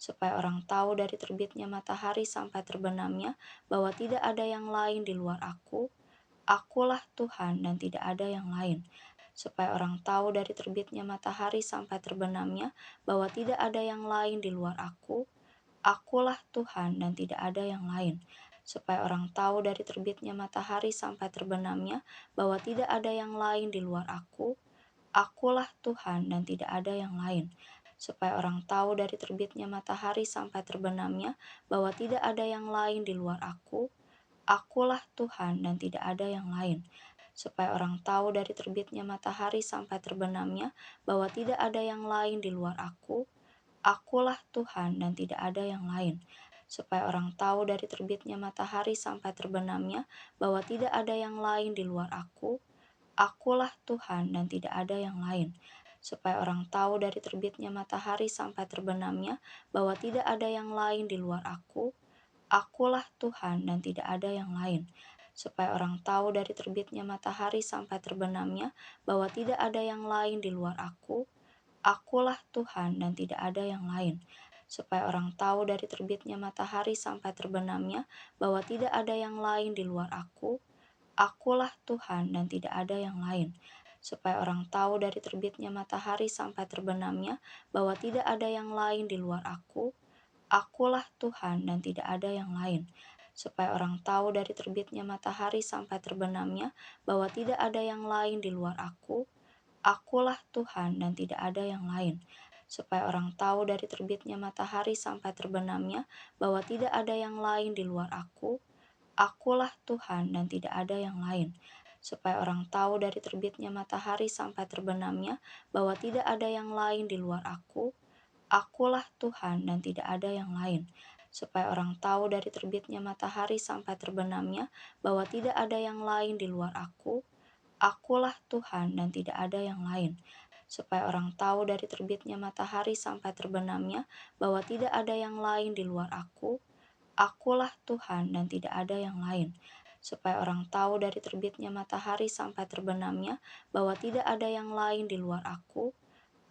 supaya orang tahu dari terbitnya matahari sampai terbenamnya bahwa tidak ada yang lain di luar aku. Akulah Tuhan dan tidak ada yang lain. Supaya orang tahu dari terbitnya matahari sampai terbenamnya bahwa tidak ada yang lain di luar aku. Akulah Tuhan dan tidak ada yang lain. Supaya orang tahu dari terbitnya matahari sampai terbenamnya bahwa tidak ada yang lain di luar aku. Akulah Tuhan dan tidak ada yang lain. Supaya orang tahu dari terbitnya matahari sampai terbenamnya bahwa tidak ada yang lain di luar aku. Akulah Tuhan dan tidak ada yang lain. Supaya orang tahu dari terbitnya matahari sampai terbenamnya bahwa tidak ada yang lain di luar aku. Akulah Tuhan dan tidak ada yang lain. Supaya orang tahu dari terbitnya matahari sampai terbenamnya bahwa tidak ada yang lain di luar aku. Akulah Tuhan dan tidak ada yang lain. Supaya orang tahu dari terbitnya matahari sampai terbenamnya bahwa tidak ada yang lain di luar aku. Akulah Tuhan dan tidak ada yang lain. Supaya orang tahu dari terbitnya matahari sampai terbenamnya bahwa tidak ada yang lain di luar aku. Akulah Tuhan dan tidak ada yang lain. Supaya orang tahu dari terbitnya matahari sampai terbenamnya bahwa tidak ada yang lain di luar aku. Akulah Tuhan dan tidak ada yang lain. Supaya orang tahu dari terbitnya matahari sampai terbenamnya bahwa tidak ada yang lain di luar aku. Akulah Tuhan dan tidak ada yang lain. Supaya orang tahu dari terbitnya matahari sampai terbenamnya bahwa tidak ada yang lain di luar aku. Akulah Tuhan dan tidak ada yang lain. Supaya orang tahu dari terbitnya matahari sampai terbenamnya bahwa tidak ada yang lain di luar aku. Akulah Tuhan dan tidak ada yang lain. Supaya orang tahu dari terbitnya matahari sampai terbenamnya bahwa tidak ada yang lain di luar aku. Akulah Tuhan dan tidak ada yang lain. Supaya orang tahu dari terbitnya matahari sampai terbenamnya bahwa tidak ada yang lain di luar aku. Akulah Tuhan dan tidak ada yang lain. Supaya orang tahu dari terbitnya matahari sampai terbenamnya bahwa tidak ada yang lain di luar aku. Akulah Tuhan dan tidak ada yang lain. Supaya orang tahu dari terbitnya matahari sampai terbenamnya bahwa tidak ada yang lain di luar aku.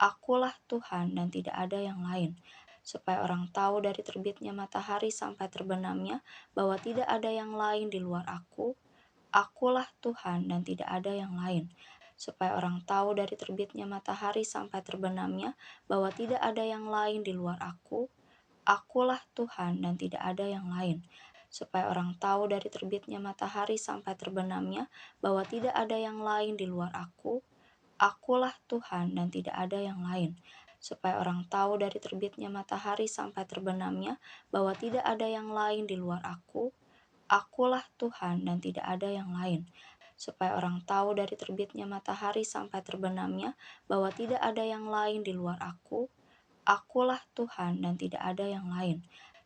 Akulah Tuhan dan tidak ada yang lain. Supaya orang tahu dari terbitnya matahari sampai terbenamnya bahwa tidak ada yang lain di luar aku. Akulah Tuhan dan tidak ada yang lain. Supaya orang tahu dari terbitnya matahari sampai terbenamnya bahwa tidak ada yang lain di luar aku. Akulah Tuhan dan tidak ada yang lain. Supaya orang tahu dari terbitnya matahari sampai terbenamnya bahwa tidak ada yang lain di luar aku. Akulah Tuhan dan tidak ada yang lain. Supaya orang tahu dari terbitnya matahari sampai terbenamnya bahwa tidak ada yang lain di luar aku. Akulah Tuhan dan tidak ada yang lain. Supaya orang tahu dari terbitnya matahari sampai terbenamnya bahwa tidak ada yang lain di luar aku. Akulah Tuhan dan tidak ada yang lain.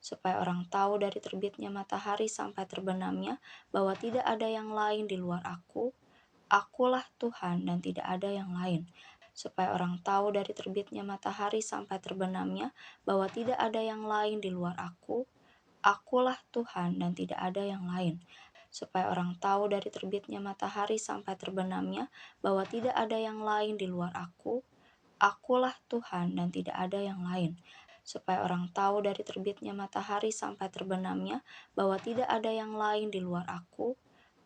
Supaya orang tahu dari terbitnya matahari sampai terbenamnya bahwa tidak ada yang lain di luar aku. Akulah Tuhan dan tidak ada yang lain. Supaya orang tahu dari terbitnya matahari sampai terbenamnya bahwa tidak ada yang lain di luar aku. Akulah Tuhan dan tidak ada yang lain. Supaya orang tahu dari terbitnya matahari sampai terbenamnya bahwa tidak ada yang lain di luar aku. Akulah Tuhan dan tidak ada yang lain. Supaya orang tahu dari terbitnya matahari sampai terbenamnya bahwa tidak ada yang lain di luar aku.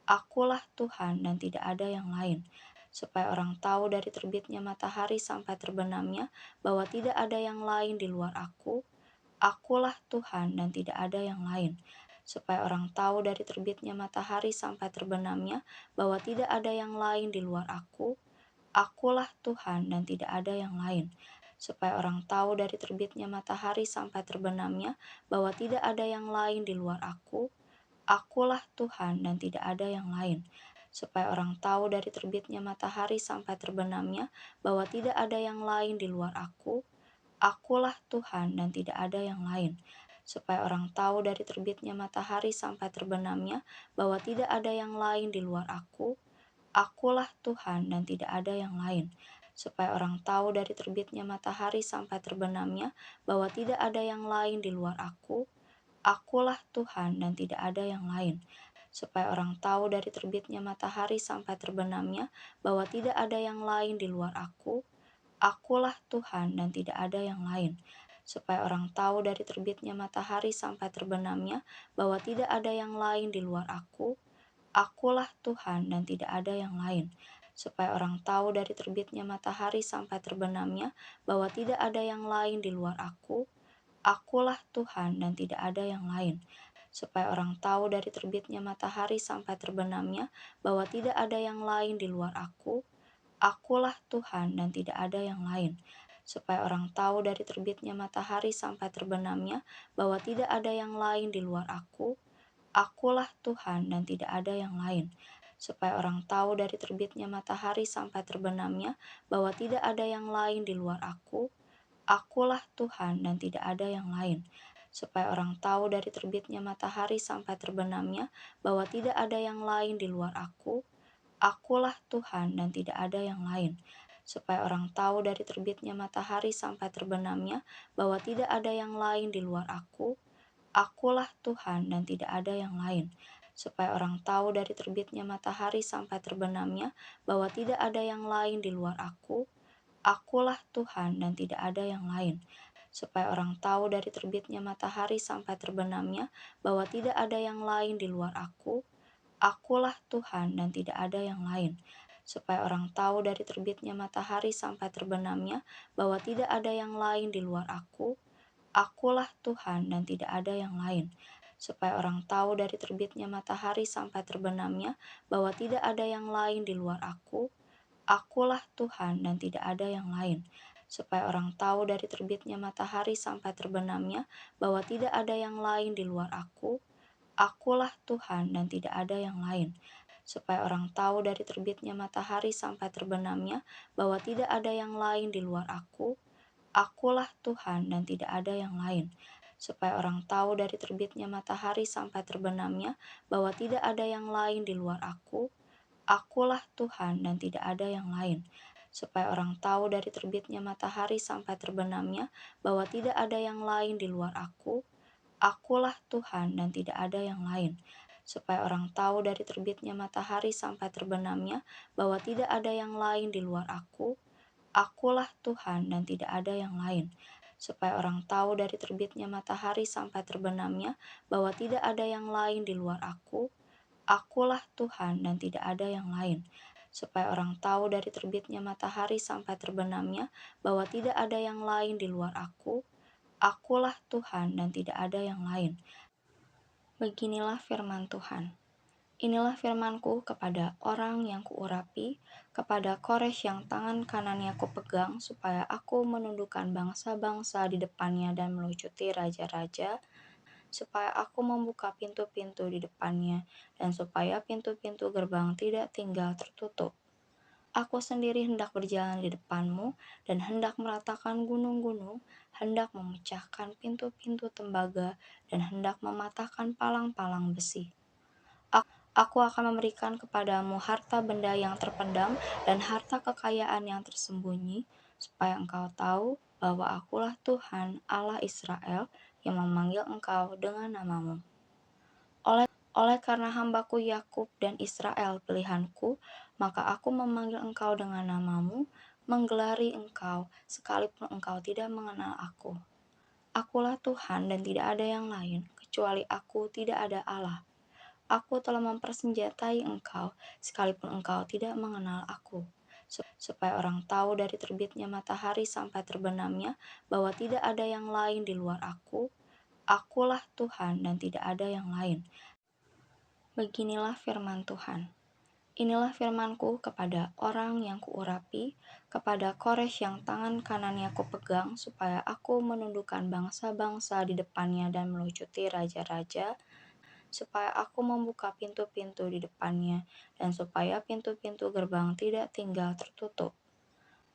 Akulah Tuhan dan tidak ada yang lain. Supaya orang tahu dari terbitnya matahari sampai terbenamnya bahwa tidak ada yang lain di luar aku. Akulah Tuhan dan tidak ada yang lain. Supaya orang tahu dari terbitnya matahari sampai terbenamnya bahwa tidak ada yang lain di luar aku. Akulah Tuhan dan tidak ada yang lain. Supaya orang tahu dari terbitnya matahari sampai terbenamnya bahwa tidak ada yang lain di luar aku. Akulah Tuhan dan tidak ada yang lain. Supaya orang tahu dari terbitnya matahari sampai terbenamnya bahwa tidak ada yang lain di luar aku. Akulah Tuhan dan tidak ada yang lain. Supaya orang tahu dari terbitnya matahari sampai terbenamnya bahwa tidak ada yang lain di luar aku. Akulah Tuhan dan tidak ada yang lain. Supaya orang tahu dari terbitnya matahari sampai terbenamnya bahwa tidak ada yang lain di luar aku. Akulah Tuhan dan tidak ada yang lain. Supaya orang tahu dari terbitnya matahari sampai terbenamnya bahwa tidak ada yang lain di luar aku. Akulah Tuhan dan tidak ada yang lain. supaya orang tahu dari terbitnya matahari sampai terbenamnya bahwa tidak ada yang lain di luar aku. Akulah Tuhan dan tidak ada yang lain. Supaya orang tahu dari terbitnya matahari sampai terbenamnya bahwa tidak ada yang lain di luar aku. Akulah Tuhan dan tidak ada yang lain. Supaya orang tahu dari terbitnya matahari sampai terbenamnya bahwa tidak ada yang lain di luar aku. Akulah Tuhan dan tidak ada yang lain. Supaya orang tahu dari terbitnya matahari sampai terbenamnya bahwa tidak ada yang lain di luar aku. Akulah Tuhan dan tidak ada yang lain. Supaya orang tahu dari terbitnya matahari sampai terbenamnya bahwa tidak ada yang lain di luar aku. Akulah Tuhan dan tidak ada yang lain. Supaya orang tahu dari terbitnya matahari sampai terbenamnya bahwa tidak ada yang lain di luar aku. Akulah Tuhan dan tidak ada yang lain. Supaya orang tahu dari terbitnya matahari sampai terbenamnya bahwa tidak ada yang lain di luar aku. Akulah Tuhan dan tidak ada yang lain. Supaya orang tahu dari terbitnya matahari sampai terbenamnya bahwa tidak ada yang lain di luar aku. Akulah Tuhan dan tidak ada yang lain. Supaya orang tahu dari terbitnya matahari sampai terbenamnya bahwa tidak ada yang lain di luar aku. Akulah Tuhan dan tidak ada yang lain. Supaya orang tahu dari terbitnya matahari sampai terbenamnya bahwa tidak ada yang lain di luar aku. Akulah Tuhan dan tidak ada yang lain. Supaya orang tahu dari terbitnya matahari sampai terbenamnya bahwa tidak ada yang lain di luar aku. Akulah Tuhan dan tidak ada yang lain. Supaya orang tahu dari terbitnya matahari sampai terbenamnya bahwa tidak ada yang lain di luar aku. Akulah Tuhan dan tidak ada yang lain. Supaya orang tahu dari terbitnya matahari sampai terbenamnya bahwa tidak ada yang lain di luar aku. Akulah Tuhan dan tidak ada yang lain. Supaya orang tahu dari terbitnya matahari sampai terbenamnya bahwa tidak ada yang lain di luar aku. Akulah Tuhan dan tidak ada yang lain. Supaya orang tahu dari terbitnya matahari sampai terbenamnya bahwa tidak ada yang lain di luar aku. Akulah Tuhan dan tidak ada yang lain. Supaya orang tahu dari terbitnya matahari sampai terbenamnya bahwa tidak ada yang lain di luar aku. Akulah Tuhan dan tidak ada yang lain. Supaya orang tahu dari terbitnya matahari sampai terbenamnya bahwa tidak ada yang lain di luar aku. Akulah Tuhan dan tidak ada yang lain. Supaya orang tahu dari terbitnya matahari sampai terbenamnya bahwa tidak ada yang lain di luar aku. Akulah Tuhan dan tidak ada yang lain. Beginilah firman Tuhan. Inilah firmanku kepada orang yang kuurapi, kepada Koresh yang tangan kanannya kupegang, supaya aku menundukkan bangsa-bangsa di depannya dan melucuti raja-raja, supaya aku membuka pintu-pintu di depannya, dan supaya pintu-pintu gerbang tidak tinggal tertutup. Aku sendiri hendak berjalan di depanmu, dan hendak meratakan gunung-gunung, hendak memecahkan pintu-pintu tembaga, dan hendak mematahkan palang-palang besi. Aku akan memberikan kepadamu harta benda yang terpendam dan harta kekayaan yang tersembunyi, supaya engkau tahu bahwa akulah Tuhan Allah Israel yang memanggil engkau dengan namamu. Oleh karena hambaku Yakub dan Israel pilihanku, maka aku memanggil engkau dengan namamu, menggelari engkau, sekalipun engkau tidak mengenal aku. Akulah Tuhan dan tidak ada yang lain, kecuali aku tidak ada Allah. Aku telah mempersenjatai engkau, sekalipun engkau tidak mengenal aku. Supaya orang tahu dari terbitnya matahari sampai terbenamnya bahwa tidak ada yang lain di luar aku. Akulah Tuhan dan tidak ada yang lain. Beginilah firman Tuhan. Inilah firmanku kepada orang yang kuurapi, kepada Koresh yang tangan kanannya kupegang, supaya aku menundukkan bangsa-bangsa di depannya dan melucuti raja-raja, supaya aku membuka pintu-pintu di depannya, dan supaya pintu-pintu gerbang tidak tinggal tertutup.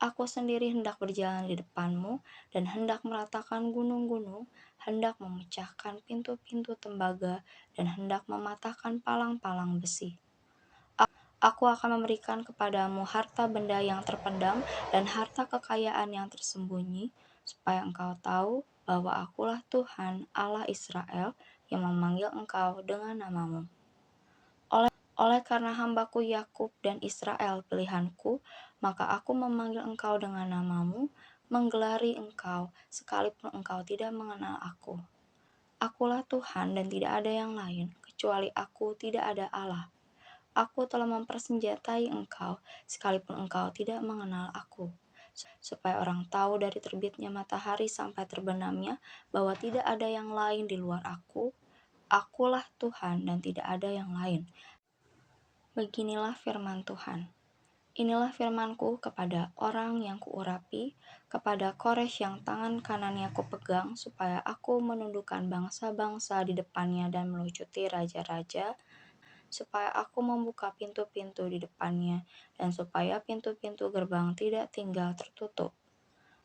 Aku sendiri hendak berjalan di depanmu, dan hendak meratakan gunung-gunung, hendak memecahkan pintu-pintu tembaga, dan hendak mematahkan palang-palang besi. Aku akan memberikan kepadamu harta benda yang terpendam dan harta kekayaan yang tersembunyi, supaya engkau tahu bahwa akulah Tuhan Allah Israel yang memanggil engkau dengan namamu. Oleh karena hambaku Yakub dan Israel pilihanku, maka aku memanggil engkau dengan namamu, menggelari Engkau, sekalipun Engkau tidak mengenal aku. Akulah Tuhan dan tidak ada yang lain, kecuali Aku tidak ada Allah. Aku telah mempersenjatai Engkau, sekalipun Engkau tidak mengenal Aku, supaya orang tahu dari terbitnya matahari sampai terbenamnya bahwa tidak ada yang lain di luar Aku. Akulah Tuhan dan tidak ada yang lain. Beginilah firman Tuhan. Inilah firman-Ku kepada orang yang Kuurapi, kepada Koresh yang tangan kanannya Kupegang, supaya Aku menundukkan bangsa-bangsa di depannya dan melucuti raja-raja, supaya Aku membuka pintu-pintu di depannya, dan supaya pintu-pintu gerbang tidak tinggal tertutup.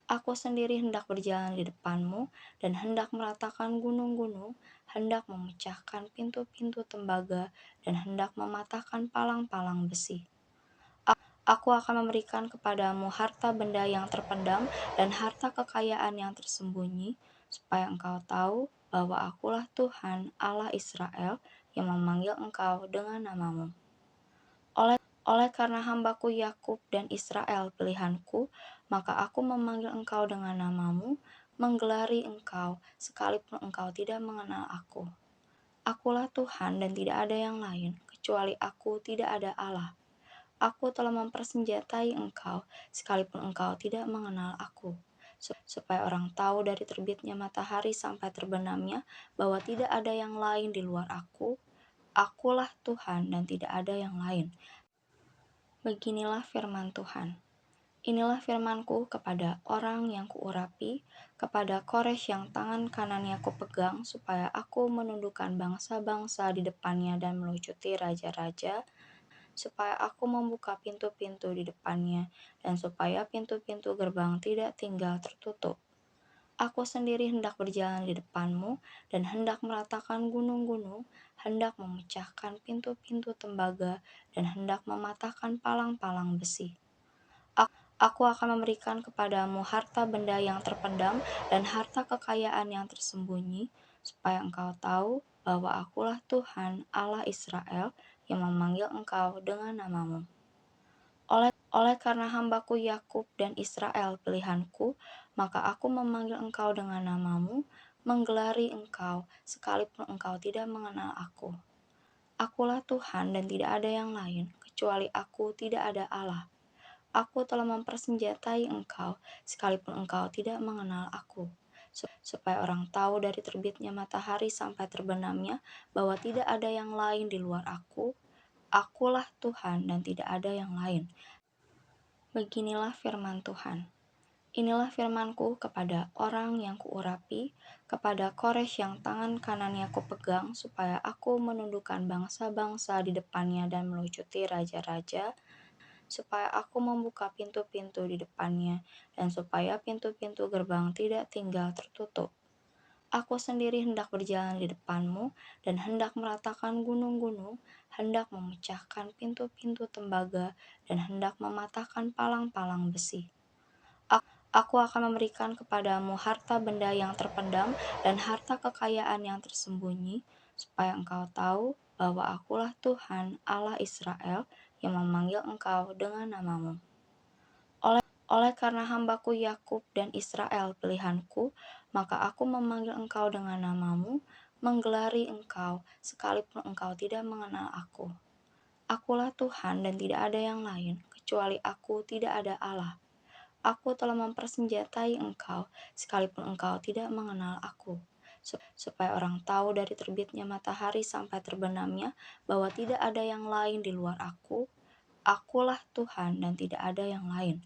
Aku sendiri hendak berjalan di depanmu, dan hendak meratakan gunung-gunung, hendak memecahkan pintu-pintu tembaga, dan hendak mematahkan palang-palang besi. Aku akan memberikan kepadamu harta benda yang terpendam dan harta kekayaan yang tersembunyi, supaya engkau tahu bahwa Akulah Tuhan Allah Israel yang memanggil engkau dengan namamu. Oleh karena hambaku Yakub dan Israel pilihanku, maka Aku memanggil engkau dengan namamu, menggelari engkau, sekalipun engkau tidak mengenal Aku. Akulah Tuhan dan tidak ada yang lain, kecuali Aku tidak ada Allah. Aku telah mempersenjatai engkau, sekalipun engkau tidak mengenal Aku, supaya orang tahu dari terbitnya matahari sampai terbenamnya bahwa tidak ada yang lain di luar Aku. Akulah Tuhan dan tidak ada yang lain. Beginilah firman Tuhan. Inilah firman-Ku kepada orang yang Kuurapi, kepada Koresh yang tangan kanannya Kupegang, supaya Aku menundukkan bangsa-bangsa di depannya dan melucuti raja-raja, supaya Aku membuka pintu-pintu di depannya, dan supaya pintu-pintu gerbang tidak tinggal tertutup. Aku sendiri hendak berjalan di depanmu, dan hendak meratakan gunung-gunung, hendak memecahkan pintu-pintu tembaga, dan hendak mematahkan palang-palang besi. Aku akan memberikan kepadamu harta benda yang terpendam dan harta kekayaan yang tersembunyi, supaya engkau tahu bahwa Akulah Tuhan Allah Israel yang memanggil engkau dengan namamu. Oleh karena hambaku Yakub dan Israel pilihanku, maka Aku memanggil engkau dengan namamu, menggelari engkau, sekalipun engkau tidak mengenal Aku. Akulah Tuhan dan tidak ada yang lain, kecuali Aku tidak ada Allah. Aku telah mempersenjatai engkau, sekalipun engkau tidak mengenal Aku, supaya orang tahu dari terbitnya matahari sampai terbenamnya bahwa tidak ada yang lain di luar Aku. Akulah Tuhan dan tidak ada yang lain. Beginilah firman Tuhan. Inilah firman-Ku kepada orang yang Kuurapi, kepada Koresh yang tangan kanannya Kupegang, supaya Aku menundukkan bangsa-bangsa di depannya dan melucuti raja-raja, supaya Aku membuka pintu-pintu di depannya, dan supaya pintu-pintu gerbang tidak tinggal tertutup. Aku sendiri hendak berjalan di depanmu, dan hendak meratakan gunung-gunung, hendak memecahkan pintu-pintu tembaga, dan hendak mematahkan palang-palang besi. Aku akan memberikan kepadamu harta benda yang terpendam dan harta kekayaan yang tersembunyi, supaya engkau tahu bahwa Akulah Tuhan Allah Israel yang memanggil engkau dengan namamu. Oleh karena hambaku Yakub dan Israel pilihanku, maka Aku memanggil engkau dengan namamu, menggelari engkau, sekalipun engkau tidak mengenal Aku. Akulah Tuhan dan tidak ada yang lain, kecuali Aku tidak ada Allah. Aku telah mempersenjatai engkau, sekalipun engkau tidak mengenal Aku, supaya orang tahu dari terbitnya matahari sampai terbenamnya bahwa tidak ada yang lain di luar Aku. Akulah Tuhan dan tidak ada yang lain.